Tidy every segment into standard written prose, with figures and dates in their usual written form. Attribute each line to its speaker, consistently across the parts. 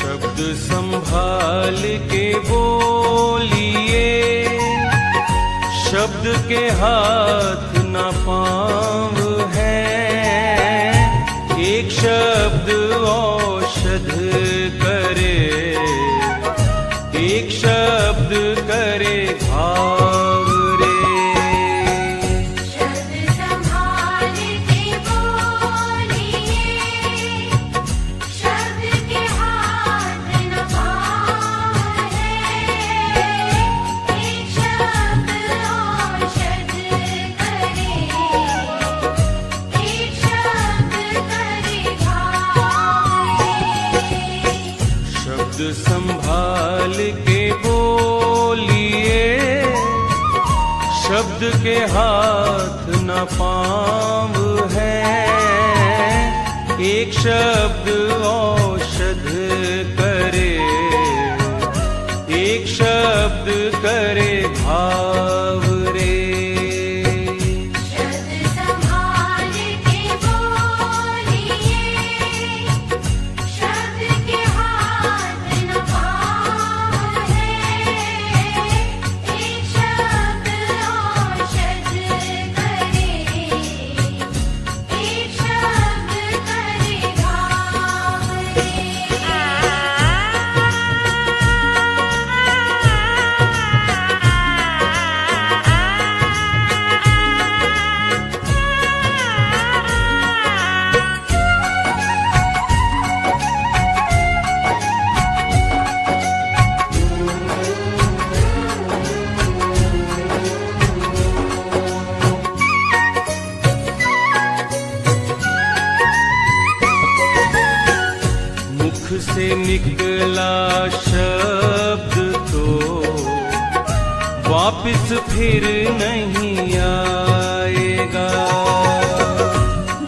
Speaker 1: शब्द संभाल के बोलिए, शब्द के हाथ न पाँव है। एक शब्द औषध करे, एक शब्द करे घाव रे।
Speaker 2: शब्द संभाल के बोलिए, शब्द के हाथ न पाँव है। एक शब्द औषध करे, एक शब्द करे घाव रे।
Speaker 1: शब्द संभाल के बोलिए, शब्द के हाथ न पाँव है। एक शब्द औषध करे, एक शब्द करे घाव रे।
Speaker 2: शब्द संभाल के बोलिए, शब्द के हाथ न पाँव है। एक शब्द औषध करे, एक शब्द करे घाव रे।
Speaker 1: मुख से निकला शब्द तो वापिस फिर नहीं आएगा।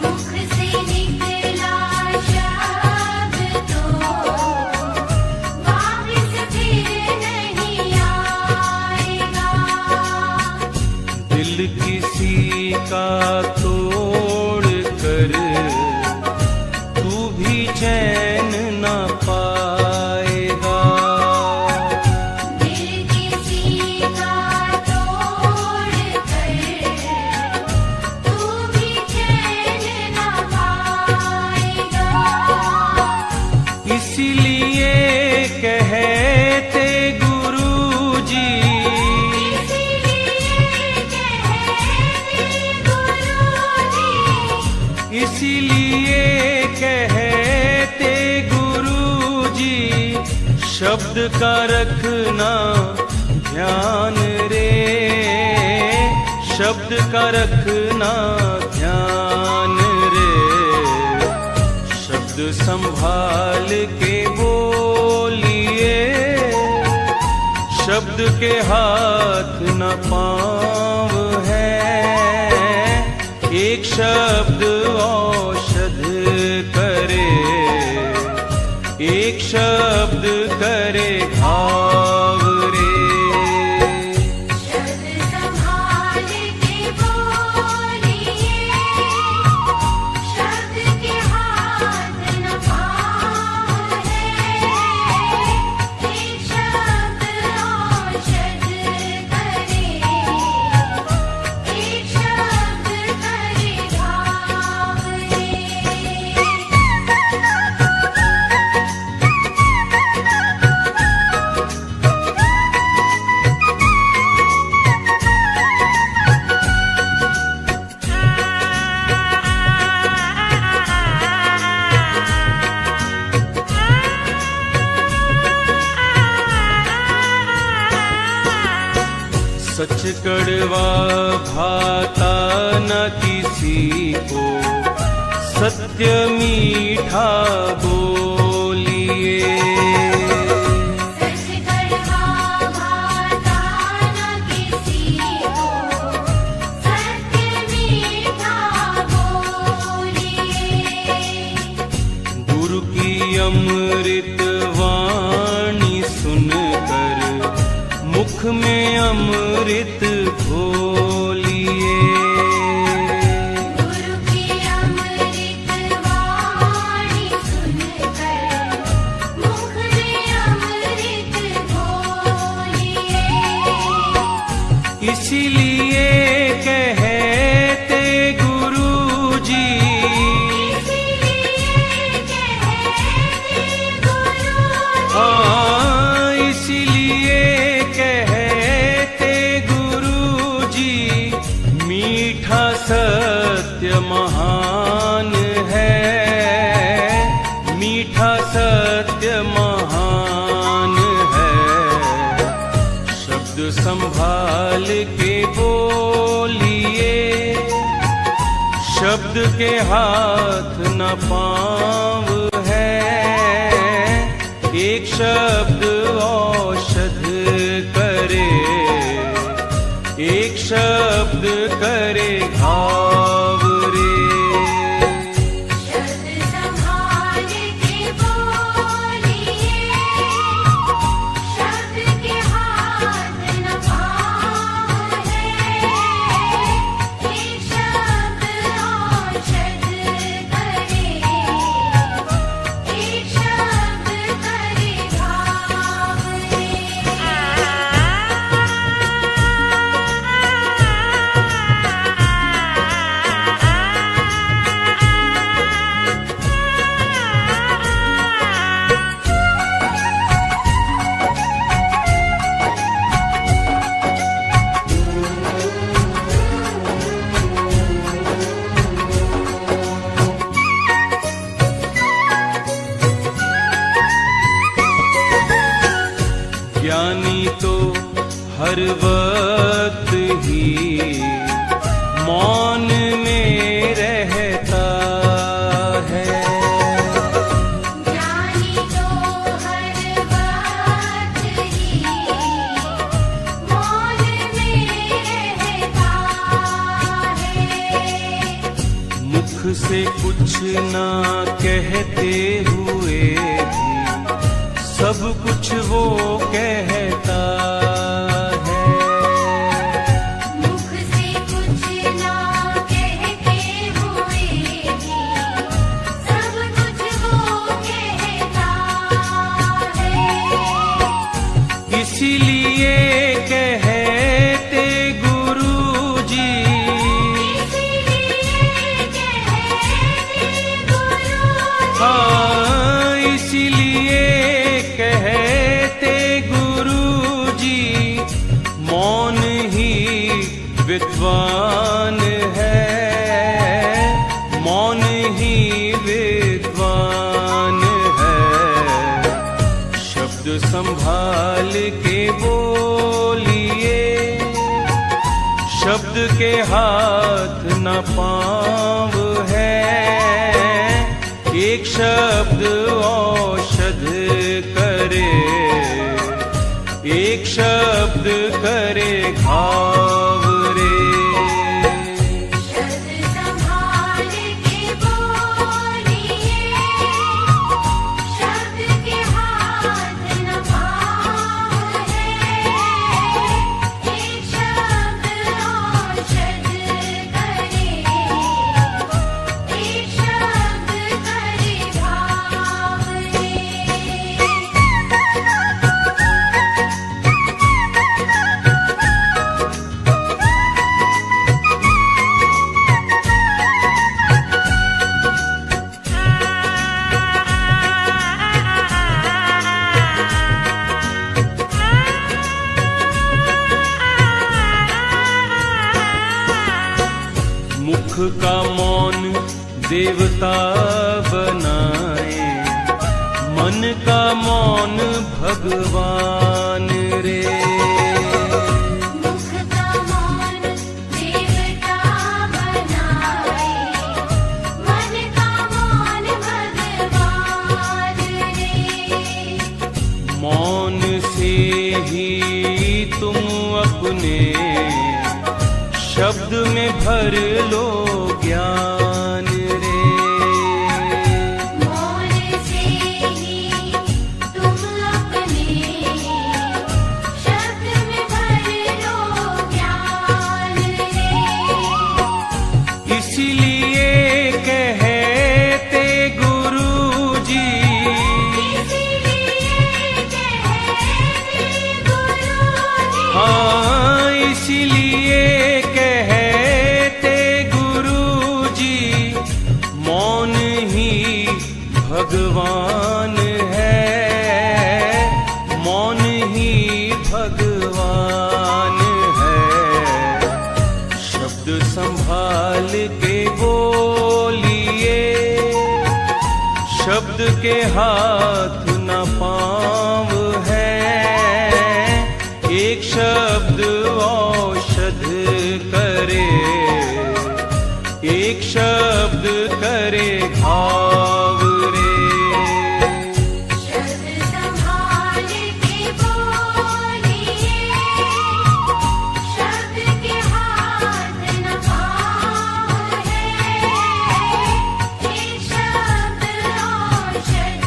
Speaker 2: मुख से निकला शब्द तो वापिस फिर नहीं आएगा।
Speaker 1: दिल किसी का तोड़ कर तू भी चैन न पाएगा।
Speaker 2: दिल किसी का तोड़ कर तू भी चैन न पाएगा।
Speaker 1: इसीलिए कहते गुरुजी, इसीलिए कहते गुरुजी, शब्द का रखना ध्यान रे। शब्द का रखना ध्यान रे। शब्द संभाल के बोलिए, शब्द के हाथ न पाँव है। एक शब्द औषध करे, एक शब्द करे घाव रे।
Speaker 2: शब्द संभाल के बोलिए, शब्द के हाथ न पाँव है। एक शब्द औषध करे, एक शब्द करे घाव रे।
Speaker 1: सच कड़वा भाता न किसी को, सत्य मीठा बोलिए।
Speaker 2: सच कड़वा भाता न किसी को, सत्य मीठा बोलिए।
Speaker 1: गुरु की अमृत वाणी सुनकर मुख में अमृत घोलिए।
Speaker 2: गुरु की अमृत वाणी सुनकर मुख
Speaker 1: महान है, मीठा सत्य महान है। शब्द संभाल के बोलिए, शब्द के हाथ न पाँव है। एक शब्द औषध करे, एक शब्द करे घाव रे।
Speaker 2: शब्द संभाल के बोलिए, शब्द के हाथ न पाँव है। एक शब्द औषध करे, एक शब्द करे घाव रे।
Speaker 1: ज्ञानी तो हर वक्त ही मौन में रहता है।
Speaker 2: ज्ञानी तो हर वक्त ही मौन में रहता है।
Speaker 1: मुख से कुछ ना कहते हुए भी सब कुछ वो कहता है।
Speaker 2: मुख से कुछ ना कहते हुए भी सब कुछ वो कहता है।
Speaker 1: इसीलिए कहते गुरुजी,
Speaker 2: इसीलिए कहते गुरुजी,
Speaker 1: हाँ इसीलिए कहते गुरुजी, मौन ही विद्वान है, मौन ही विद्वान है। शब्द संभाल के बोलिए, शब्द के हाथ न पाँव है। एक शब्द औषध करे, एक शब्द करे घाव रे।
Speaker 2: शब्द संभाल के बोलिए, शब्द के हाथ न पाँव है। एक शब्द औषध करे, एक शब्द करे घाव रे।
Speaker 1: मुख का मौन देवता बनाए, मन का मौन भगवान रे।
Speaker 2: मुख का मौन देवता बनाए, मन का मौन भगवान रे।
Speaker 1: मौन से ही तुम अपने शब्द में भर लो ज्ञान रे।
Speaker 2: मौन से ही तुम अपने शब्द में भर लो ज्ञान रे।
Speaker 1: इसीलिए कहते गुरुजी,
Speaker 2: इसीलिए कहते गुरुजी,
Speaker 1: हाँ इसीलिए कहते गुरुजी, हाथ न पाँव है, एक शब्द औषध करे, एक शब्द करे घाव रे।
Speaker 2: शब्द संभाल के बोलिए, शब्द के हाथ न पाँव है, एक शब्द औषध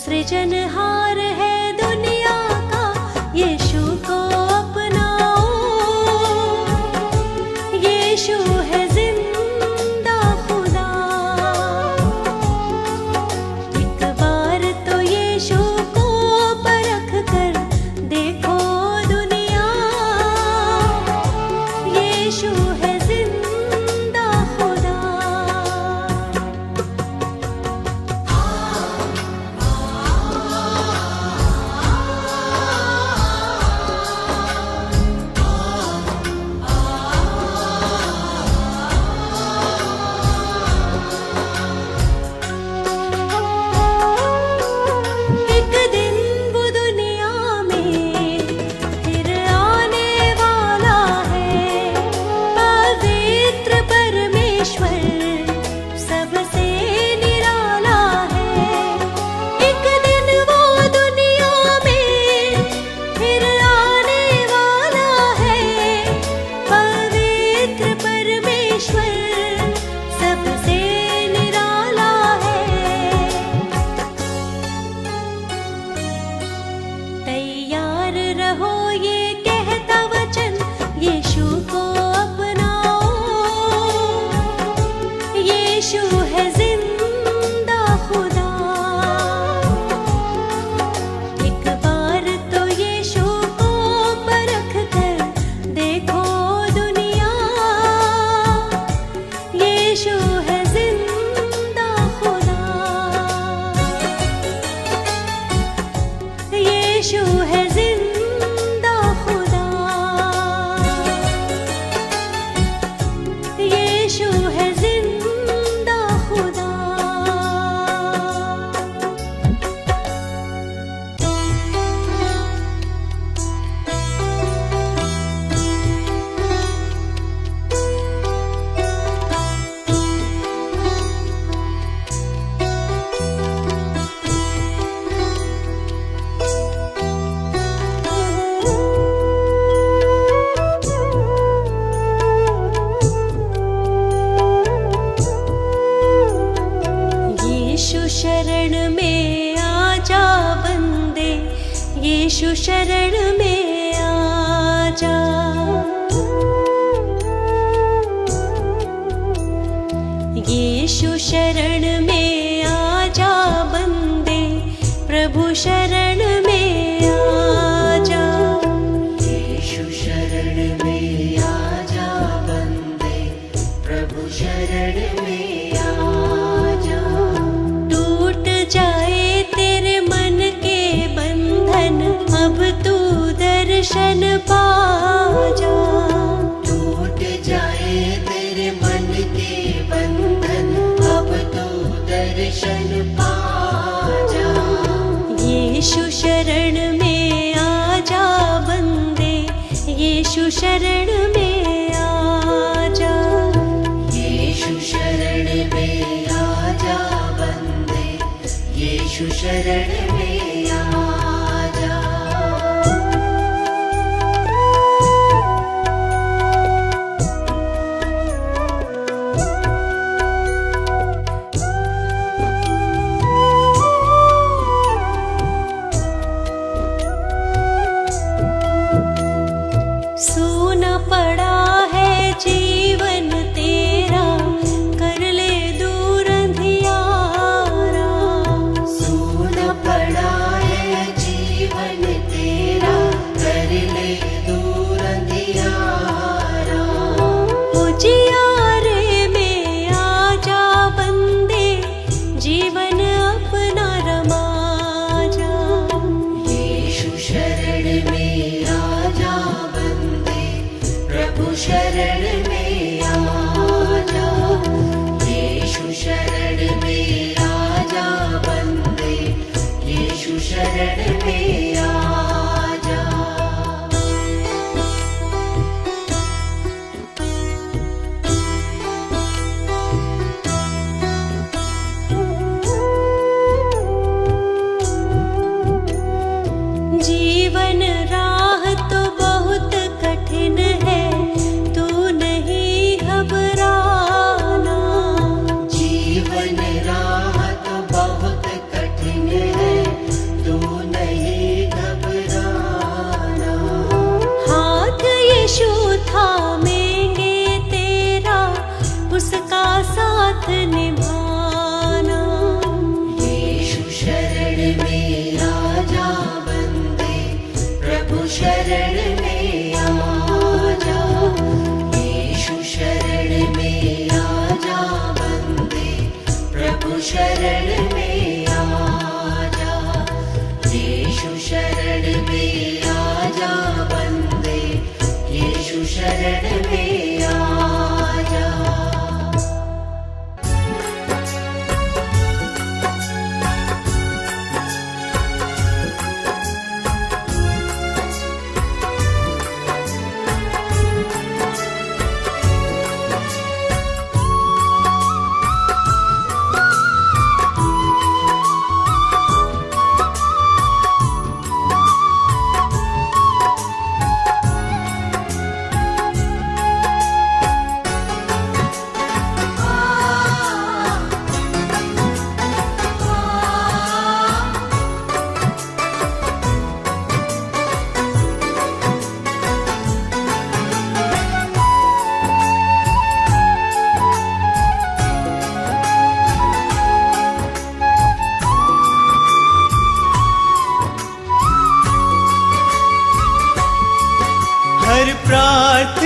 Speaker 3: सृजनहार है दुनिया का, यीशु को अपनाओ। यीशु है जिंदा खुदा। एक बार तो यीशु को परख कर देखो दुनिया, यीशु है जिंदा खुदा। एक दिन वो दुनिया में फिर आने वाला है, पवित्र परमेश्वर सबसे निराला है। एक दिन वो दुनिया में फिर आने वाला है, पवित्र परमेश्वर सबसे निराला है। तैयार रहो ये कहता वचन, यीशु को अपनाओ। यीशु है जिंदा खुदा। एक बार तो यीशु को परख कर देखो दुनिया, यीशु है जिंदा खुदा। यीशु है जिंदा खुदा। यीशु है जिंदा खुदा। यीशु शरण में आजा बंदे, यीशु शरण में आजा। यीशु शरण में आजा बंदे, प्रभु शरण में आजा।
Speaker 4: यीशु शरण में आजा बंदे, प्रभु शरण में आजा।
Speaker 3: टूट जाए तेरे मन के बंधन, अब तू दर्शन पा जा।
Speaker 4: टूट जाए तेरे मन के बंधन, अब तो दर्शन पा जा।
Speaker 3: यीशु शरण में आजा बंदे, यीशु शरण में आजा।
Speaker 4: यीशु शरण में आजा बंदे, यीशु शरण में आजा।
Speaker 3: सूना पड़ा है जीवन तेरा, कर ले दूर अंधियारा।
Speaker 4: सूना पड़ा है जीवन तेरा, कर ले दूर अंधियारा।
Speaker 3: उजियारे में आजा बंदे, जीवन अपना रमा जा।
Speaker 4: यीशु शरण में आजा बंदे, प्रभु शरण में आजा। यीशु शरण में आजा बंदे, यीशु शरण में आजा।
Speaker 3: जीवन राह तो बहुत कठिन है, तू नहीं घबराना।
Speaker 4: जीवन राह तो बहुत कठिन है,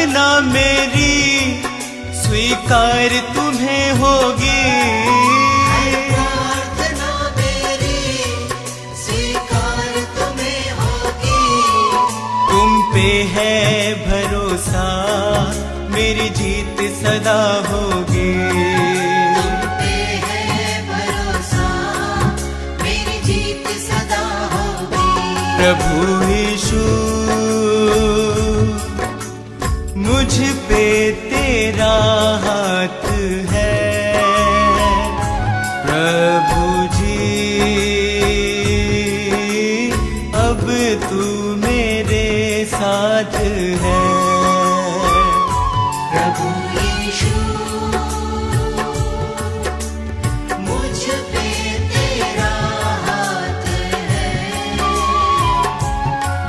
Speaker 1: प्रार्थना मेरी स्वीकार तुम्हें होगी।
Speaker 4: प्रार्थना मेरी स्वीकार तुम्हें होगी।
Speaker 1: तुम पे है भरोसा मेरी जीत सदा होगी।
Speaker 4: तुम पे है भरोसा मेरी जीत सदा होगी।
Speaker 1: प्रभु यीशु मुझ पे तेरा हाथ है। प्रभु जी अब तू मेरे साथ है।
Speaker 4: प्रभु यीशु मुझ पे तेरा हाथ है।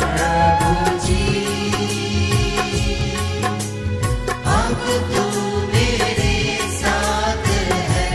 Speaker 4: प्रभु जी अब तू मेरे साथ है।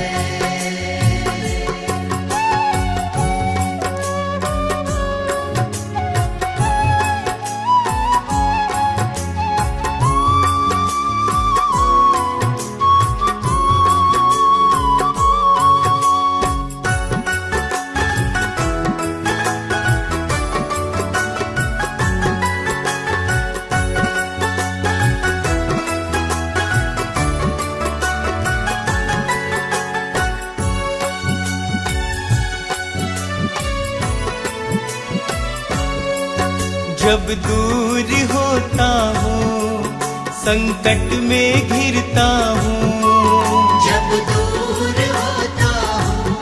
Speaker 1: जब दूर होता हूँ संकट में घिरता हूँ।
Speaker 4: जब दूर होता हूँ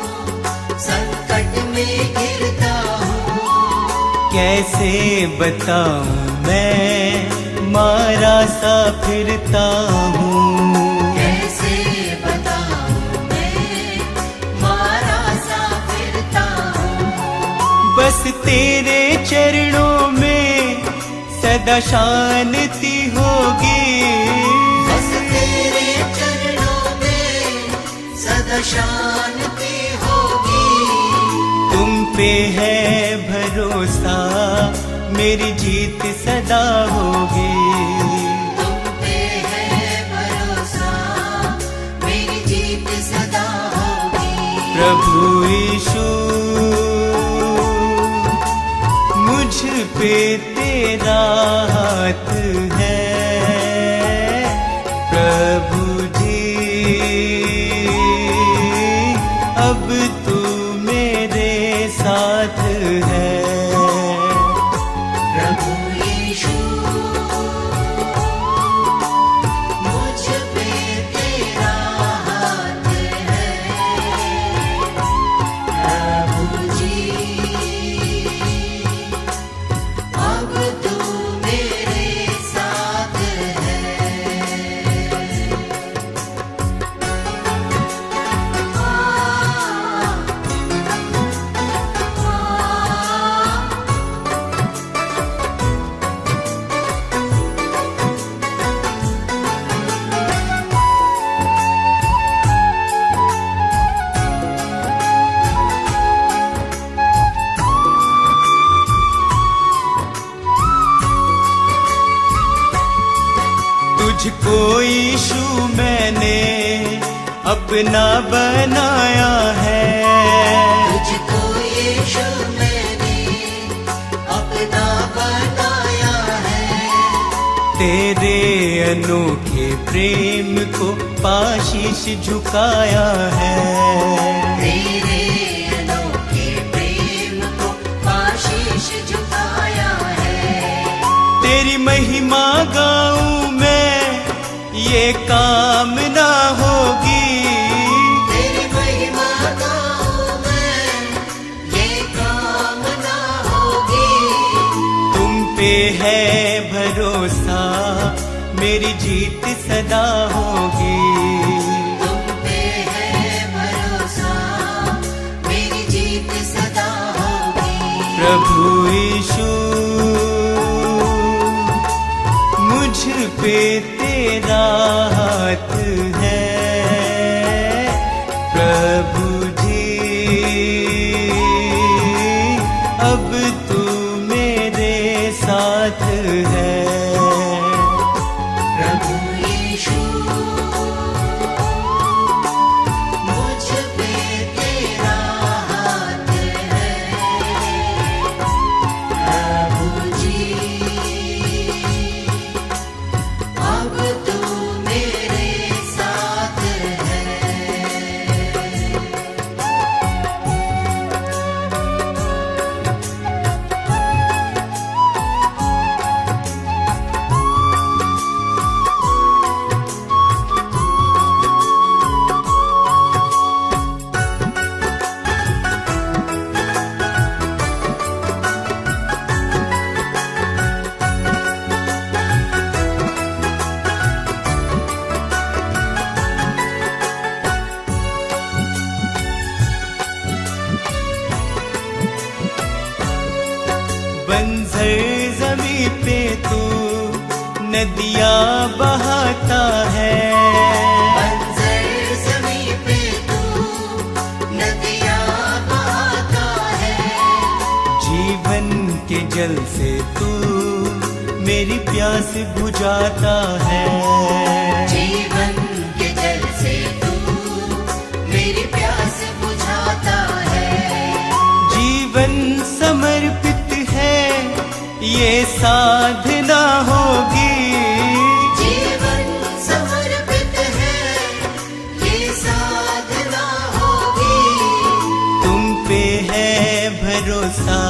Speaker 4: संकट में गिरता हूँ।
Speaker 1: कैसे बताऊँ मैं मारा सा फिरता हूँ।
Speaker 4: कैसे बताऊँ मैं मारा सा फिरता हूँ।
Speaker 1: बस तेरे चरणों में सदा शांति होगी।
Speaker 4: बस तेरे चरणों में सदा शांति होगी।
Speaker 1: तुम पे है भरोसा मेरी जीत सदा होगी।
Speaker 4: तुम पे है भरोसा मेरी जीत सदा होगी।
Speaker 1: प्रभु यीशु मुझ पे तेरा हाथ है। प्रभु जी अब तू मेरे साथ है।
Speaker 4: प्रभु यीशु मुझ पे तेरा हाथ है। प्रभु जी अब तू मेरे साथ है।
Speaker 1: तुझको यीशु मैंने अपना बनाया है।
Speaker 4: तुझको यीशु मैंने अपना बनाया है।
Speaker 1: तेरे अनोखे प्रेम को पाशीश झुकाया है।
Speaker 4: तेरे अनोखे प्रेम को आशीष झुकाया है।
Speaker 1: तेरी महिमा गाऊं मैं ये कामना होगी।
Speaker 4: तेरी महिमा गाऊं मैं ये कामना होगी।
Speaker 1: तुम पे है भरोसा मेरी जीत सदा होगी।
Speaker 4: तुम पे है भरोसा मेरी जीत सदा होगी।
Speaker 1: प्रभु यीशु मुझ पे तेरा हाथ है। प्रभु जी अब तू मेरे साथ है। बंजर जमी पे तू नदियाँ बहाता है।
Speaker 4: बंजर ज़मीं पे तू नदियाँ बहाता है।
Speaker 1: जीवन के जल से तू मेरी प्यास बुझाता है।
Speaker 4: जीवन के जल से तू मेरी प्यास बुझाता है।
Speaker 1: जीवन समर्पित है ये साधना होगी।
Speaker 4: जीवन समर्पित है ये साधना होगी।
Speaker 1: तुम पे है भरोसा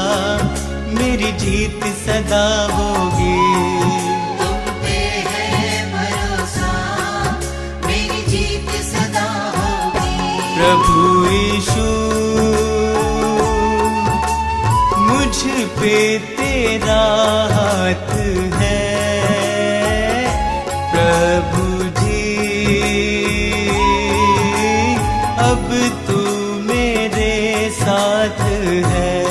Speaker 1: मेरी जीत सदा होगी।
Speaker 4: तुम पे है भरोसा मेरी जीत सदा होगी।
Speaker 1: प्रभु यीशु मुझ पे तेरा हाथ है। प्रभु जी अब तू मेरे साथ है।